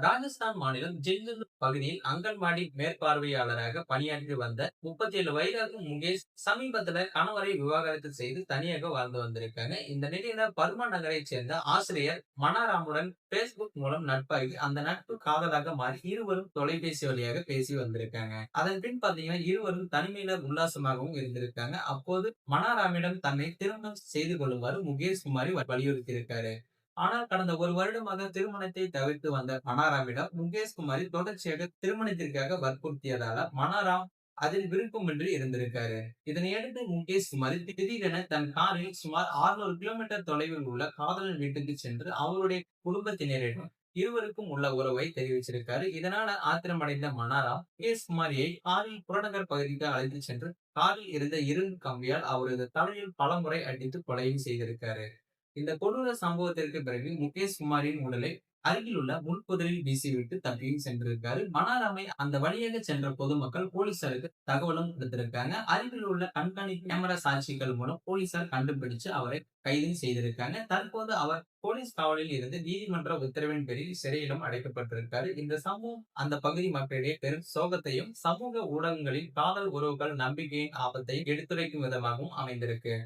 ராஜஸ்தான் மாநிலம் ஜிந்து பகுதியில் அங்கன்வாடி மேற்பார்வையாளராக பணியாற்றி வந்த 37 வயதாகும் முகேஷ் சமீபத்துல கணவரை விவாகரத்து செய்து தனியாக வாழ்ந்து வந்திருக்காங்க. இந்த நிலையில பர்மா நகரைச் சேர்ந்த ஆசிரியர் மனாராமுடன் பேஸ்புக் மூலம் நட்பாகி அந்த நட்பு காதலாக மாறி இருவரும் தொலைபேசி வழியாக பேசி வந்திருக்காங்க. அதன் பின் பாத்தீங்கன்னா இருவரும் தனிமையில உல்லாசமாகவும் இருந்திருக்காங்க. அப்போது மனாராமிடம் தன்னை திருமணம் செய்து கொள்ளுமாறு முகேஷ் குமாரி வலியுறுத்தி இருக்காரு. ஆனால் கடந்த ஒரு வருடமாக திருமணத்தை தவிர்த்து வந்த மனாராமிடம் முகேஷ் குமாரி தொடர்ச்சியாக திருமணத்திற்காக வற்புறுத்தியதால மனாராம் அதில் விருப்பமின்றி இருந்திருக்காரு. இதனையடுத்து முகேஷ் குமாரி திடீரென தன் காரில் சுமார் 600 கிலோமீட்டர் தொலைவில் உள்ள காதலன் வீட்டுக்கு சென்று அவருடைய குடும்பத்தினரிடம் இருவருக்கும் உள்ள உறவை தெரிவிச்சிருக்காரு. இதனால ஆத்திரமடைந்த மனாராம் முகேஷ் குமாரியை காரில் புறநகர் பகுதிக்கு அழைத்து சென்று காரில் இருந்த இரும்பு கம்பியால் அவரது தலையில் பலமுறை அடித்து கொலையும் செய்திருக்காரு. இந்த கொடூர சம்பவத்திற்கு பிறகு முகேஷ் குமாரின் உடலை அருகில் உள்ள முள்புதரில் வீசிவிட்டு தப்பியும் சென்றிருக்காரு. மனாராமை அந்த வழியாக சென்ற பொதுமக்கள் போலீசாருக்கு தகவலும் கொடுத்திருக்காங்க. அருகில் உள்ள கண்காணிப்பு கேமரா சாட்சிகள் மூலம் போலீசார் கண்டுபிடிச்சு அவரை கைது செய்திருக்காங்க. தற்போது அவர் போலீஸ் காவலில் இருந்து நீதிமன்ற உத்தரவின் பேரில் சிறையிலும் அடைக்கப்பட்டிருக்காரு. இந்த சம்பவம் அந்த பகுதி மக்களிடையே பெரும் சோகத்தையும் சமூக ஊடகங்களில் காதல் உறவுகள் நம்பிக்கையின் ஆபத்தையும் எடுத்துரைக்கும் விதமாகவும் அமைந்திருக்கு.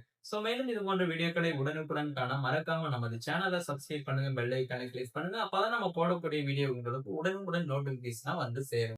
மேலும் இது போன்ற வீடியோக்களை உடனுக்குடன் காண மறக்காம நமது சேனலை சப்ஸ்கிரைப் பண்ணுங்க, பெல் ஐகானை கிளிக் பண்ணுங்க. அப்பதான் நம்ம போடக்கூடிய வீடியோ உங்களுக்கு உடனுக்குடன் நோட்டிபிகேஷனா வந்து சேரும்.